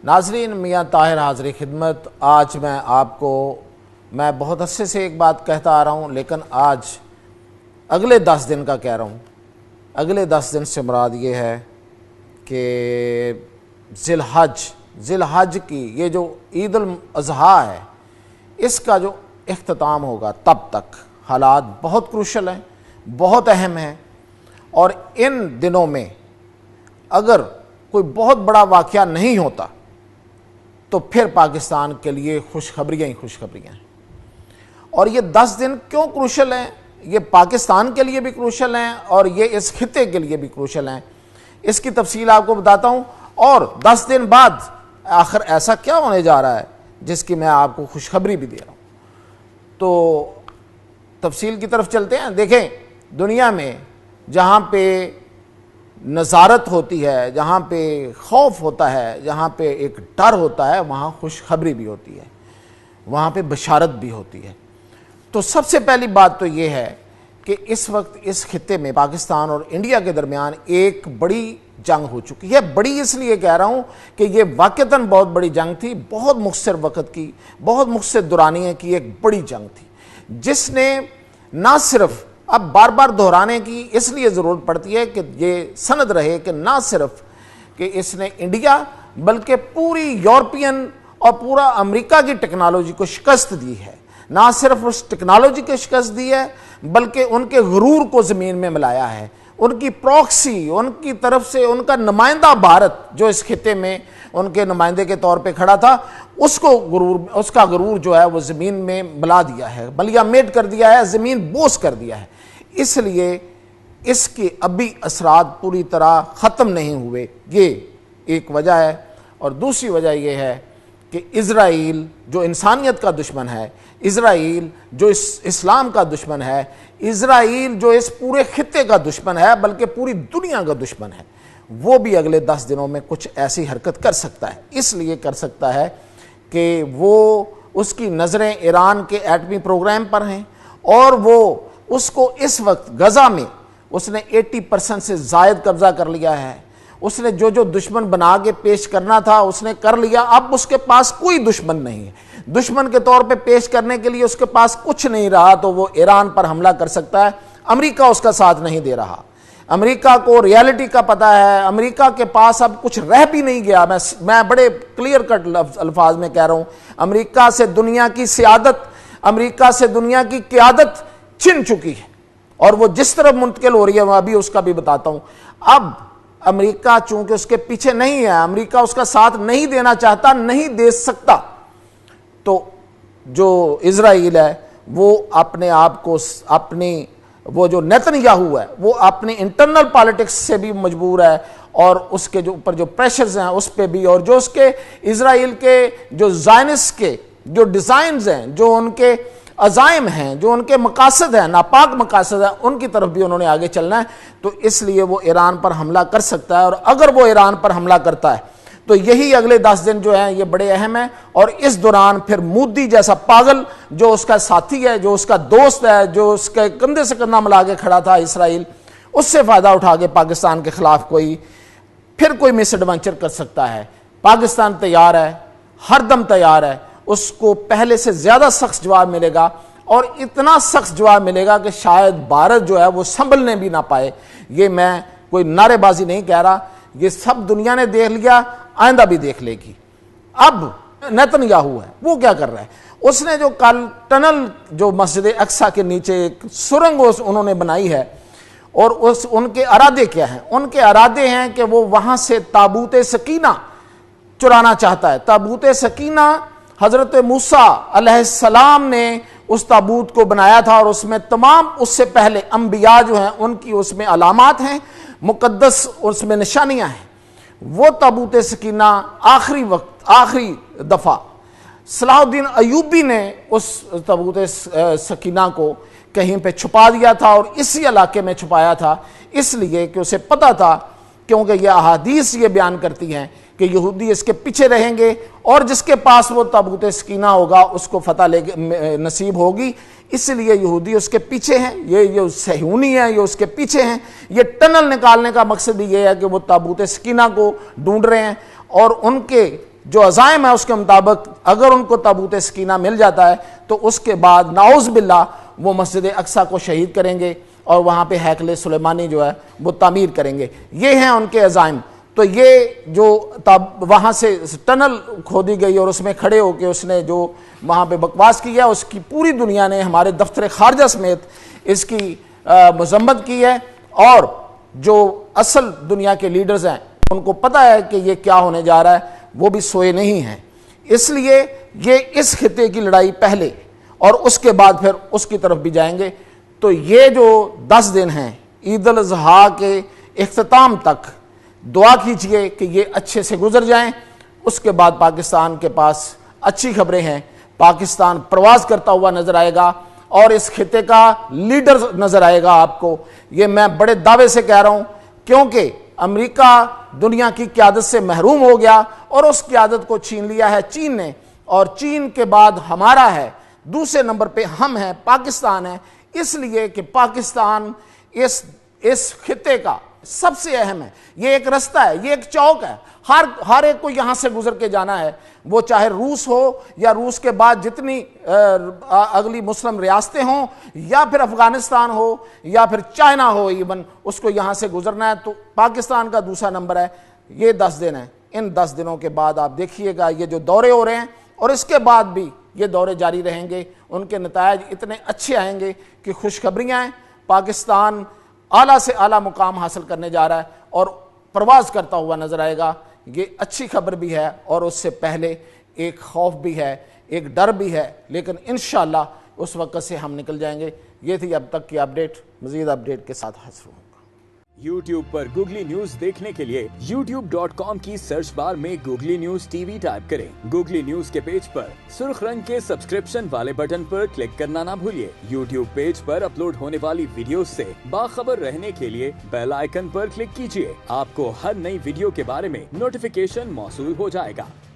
ناظرین، میاں طاہر حاضر خدمت۔ آج میں بہت عرصے سے ایک بات کہتا آ رہا ہوں، لیکن آج اگلے 10 دن کا کہہ رہا ہوں۔ اگلے 10 دن سے مراد یہ ہے کہ ذی الحج کی یہ جو عید الاضحیٰ ہے، اس کا جو اختتام ہوگا، تب تک حالات بہت کروشل ہیں، بہت اہم ہیں، اور ان دنوں میں اگر کوئی بہت بڑا واقعہ نہیں ہوتا تو پھر پاکستان کے لیے خوشخبریاں ہی خوشخبریاں ہیں۔ اور یہ 10 دن کیوں کروشل ہیں؟ یہ پاکستان کے لیے بھی کروشل ہیں اور یہ اس خطے کے لیے بھی کروشل ہیں۔ اس کی تفصیل آپ کو بتاتا ہوں، اور 10 دن بعد آخر ایسا کیا ہونے جا رہا ہے جس کی میں آپ کو خوشخبری بھی دے رہا ہوں۔ تو تفصیل کی طرف چلتے ہیں۔ دیکھیں، دنیا میں جہاں پہ نظارت ہوتی ہے، جہاں پہ خوف ہوتا ہے، جہاں پہ ایک ڈر ہوتا ہے، وہاں خوشخبری بھی ہوتی ہے، وہاں پہ بشارت بھی ہوتی ہے۔ تو سب سے پہلی بات تو یہ ہے کہ اس وقت اس خطے میں پاکستان اور انڈیا کے درمیان ایک بڑی جنگ ہو چکی ہے۔ بڑی اس لیے کہہ رہا ہوں کہ یہ واقعتاً بہت بڑی جنگ تھی، بہت مختصر وقت کی، بہت مختصر دورانیے کی ایک بڑی جنگ تھی، جس نے نہ صرف، اب بار بار دہرانے کی اس لیے ضرورت پڑتی ہے کہ یہ سند رہے کہ نہ صرف کہ اس نے انڈیا بلکہ پوری یورپین اور پورا امریکہ کی ٹیکنالوجی کو شکست دی ہے۔ نہ صرف اس ٹیکنالوجی کو شکست دی ہے بلکہ ان کے غرور کو زمین میں ملایا ہے۔ ان کی پروکسی، ان کی طرف سے ان کا نمائندہ بھارت جو اس خطے میں ان کے نمائندے کے طور پہ کھڑا تھا، اس کا غرور جو ہے وہ زمین میں ملا دیا ہے، بلیا میٹ کر دیا ہے، زمین بوس کر دیا ہے۔ اس لیے اس کے ابھی اثرات پوری طرح ختم نہیں ہوئے، یہ ایک وجہ ہے۔ اور دوسری وجہ یہ ہے کہ اسرائیل جو انسانیت کا دشمن ہے، اسرائیل جو اسلام کا دشمن ہے، اسرائیل جو اس پورے خطے کا دشمن ہے بلکہ پوری دنیا کا دشمن ہے، وہ بھی اگلے 10 دنوں میں کچھ ایسی حرکت کر سکتا ہے۔ اس لیے کر سکتا ہے کہ اس کی نظریں ایران کے ایٹمی پروگرام پر ہیں، اور وہ اس کو اس وقت غزہ میں اس نے 80% سے زائد قبضہ کر لیا ہے۔ اس نے جو دشمن بنا کے پیش کرنا تھا اس نے کر لیا۔ اب اس کے پاس کوئی دشمن نہیں ہے، دشمن کے طور پہ پیش کرنے کے لیے اس کے پاس کچھ نہیں رہا، تو وہ ایران پر حملہ کر سکتا ہے۔ امریکہ اس کا ساتھ نہیں دے رہا، امریکہ کو ریالٹی کا پتہ ہے، امریکہ کے پاس اب کچھ رہ بھی نہیں گیا۔ میں بڑے کلیئر کٹ الفاظ میں کہہ رہا ہوں، امریکہ سے دنیا کی سیادت، امریکہ سے دنیا کی قیادت چھن چکی ہے، اور وہ جس طرف منتقل ہو رہی ہے میں ابھی اس کا بھی بتاتا ہوں۔ اب امریکہ چونکہ اس کے پیچھے نہیں ہے، امریکہ اس کا ساتھ نہیں دینا چاہتا، نہیں دے سکتا، تو جو اسرائیل ہے وہ اپنے آپ کو وہ جو نیتن یاہو ہے وہ اپنی انٹرنل پالیٹکس سے بھی مجبور ہے، اور اس کے جو اوپر جو پریشرز ہیں اس پہ بھی، اور جو اس کے اسرائیل کے جو زائنسٹ کے جو ڈیزائنز ہیں، جو ان کے عزائم ہیں، جو ان کے مقاصد ہیں، ناپاک مقاصد ہیں، ان کی طرف بھی انہوں نے آگے چلنا ہے۔ تو اس لیے وہ ایران پر حملہ کر سکتا ہے، اور اگر وہ ایران پر حملہ کرتا ہے تو یہی اگلے 10 دن جو ہیں یہ بڑے اہم ہیں۔ اور اس دوران پھر مودی جیسا پاگل جو اس کا ساتھی ہے، جو اس کا دوست ہے، جو اس کے کندھے سے کندھا ملا کے کھڑا تھا اسرائیل، اس سے فائدہ اٹھا کے پاکستان کے خلاف کوئی مس ایڈونچر کر سکتا ہے۔ پاکستان تیار ہے، ہر دم تیار ہے، اس کو پہلے سے زیادہ سخت جواب ملے گا، اور اتنا سخت جواب ملے گا کہ شاید بھارت جو ہے وہ سنبھلنے بھی نہ پائے۔ یہ میں کوئی نعرے بازی نہیں کہہ رہا، یہ سب دنیا نے دیکھ لیا، آئندہ بھی دیکھ لے گی۔ اب نیتن یاہو ہے، وہ کیا کر رہا ہے؟ اس نے جو کل ٹنل جو مسجد اقصی کے نیچے ایک سرنگ انہوں نے بنائی ہے، اور ان کے ارادے کیا ہیں؟ ان کے ارادے ہیں کہ وہ وہاں سے تابوت سکینہ چرانا چاہتا ہے۔ تابوت سکینہ حضرت موسیٰ علیہ السلام نے اس تابوت کو بنایا تھا، اور اس میں تمام اس سے پہلے انبیاء جو ہیں ان کی اس میں علامات ہیں، مقدس اس میں نشانیاں ہیں۔ وہ تابوت سکینہ آخری دفعہ صلاح الدین ایوبی نے اس تابوت سکینہ کو کہیں پہ چھپا دیا تھا، اور اسی علاقے میں چھپایا تھا، اس لیے کہ اسے پتا تھا، کیونکہ یہ احادیث یہ بیان کرتی ہیں کہ یہودی اس کے پیچھے رہیں گے، اور جس کے پاس وہ تابوت سکینہ ہوگا اس کو فتح نصیب ہوگی۔ اس لیے یہودی اس کے پیچھے ہیں، یہ صہیونی ہیں، یہ اس کے پیچھے ہیں۔ یہ ٹنل نکالنے کا مقصد بھی یہ ہے کہ وہ تابوت سکینہ کو ڈھونڈ رہے ہیں، اور ان کے جو عزائم ہے اس کے مطابق اگر ان کو تابوت سکینہ مل جاتا ہے تو اس کے بعد نعوذ باللہ وہ مسجد اقصی کو شہید کریں گے اور وہاں پہ ہیکل سلیمانی جو ہے وہ تعمیر کریں گے. یہ ہیں ان کے عزائم. تو یہ جو وہاں سے ٹنل کھودی گئی اور اس میں کھڑے ہو کے اس نے جو وہاں پہ بکواس کیا، اس کی پوری دنیا نے، ہمارے دفتر خارجہ سمیت اس کی مذمت کی ہے. اور جو اصل دنیا کے لیڈرز ہیں ان کو پتہ ہے کہ یہ کیا ہونے جا رہا ہے، وہ بھی سوئے نہیں ہیں. اس لیے یہ اس خطے کی لڑائی پہلے اور اس کے بعد پھر اس کی طرف بھی جائیں گے. تو یہ جو 10 دن ہیں عید الاضحیٰ کے اختتام تک دعا کیجئے کہ یہ اچھے سے گزر جائیں. اس کے بعد پاکستان کے پاس اچھی خبریں ہیں. پاکستان پرواز کرتا ہوا نظر آئے گا اور اس خطے کا لیڈر نظر آئے گا آپ کو. یہ میں بڑے دعوے سے کہہ رہا ہوں کیونکہ امریکہ دنیا کی قیادت سے محروم ہو گیا اور اس قیادت کو چھین لیا ہے چین نے، اور چین کے بعد ہمارا ہے، دوسرے نمبر پہ ہم ہیں، پاکستان ہے. اس لیے کہ پاکستان اس خطے کا سب سے اہم ہے. یہ ایک رستہ ہے، یہ ایک چوک ہے. ہر ایک کو یہاں سے گزر کے جانا ہے، وہ چاہے روس ہو یا روس کے بعد جتنی اگلی مسلم ریاستیں ہوں یا پھر افغانستان ہو یا پھر چائنا ہو، ایون اس کو یہاں سے گزرنا ہے. تو پاکستان کا دوسرا نمبر ہے. یہ 10 دن ہیں. ان 10 دنوں کے بعد آپ دیکھیے گا یہ جو دورے ہو رہے ہیں اور اس کے بعد بھی یہ دورے جاری رہیں گے، ان کے نتائج اتنے اچھے آئیں گے کہ خوشخبریاں ہیں. پاکستان اعلیٰ سے اعلیٰ مقام حاصل کرنے جا رہا ہے اور پرواز کرتا ہوا نظر آئے گا. یہ اچھی خبر بھی ہے اور اس سے پہلے ایک خوف بھی ہے، ایک ڈر بھی ہے، لیکن انشاءاللہ اس وقت سے ہم نکل جائیں گے. یہ تھی اب تک کی اپڈیٹ. مزید اپڈیٹ کے ساتھ حاضر ہوں. YouTube پر گوگلی نیوز دیکھنے کے لیے youtube.com کی سرچ بار میں googly news T V type کریں. گوگلی نیوز کے پیج پر سرخ رنگ کے سبسکرپشن والے بٹن پر کلک کرنا نہ بھولیے. YouTube پیج پر اپلوڈ ہونے والی ویڈیوز سے باخبر رہنے کے لیے بیل آئیکن پر کلک کیجیے. آپ کو ہر نئی ویڈیو کے بارے میں نوٹیفیکیشن موصول ہو جائے گا.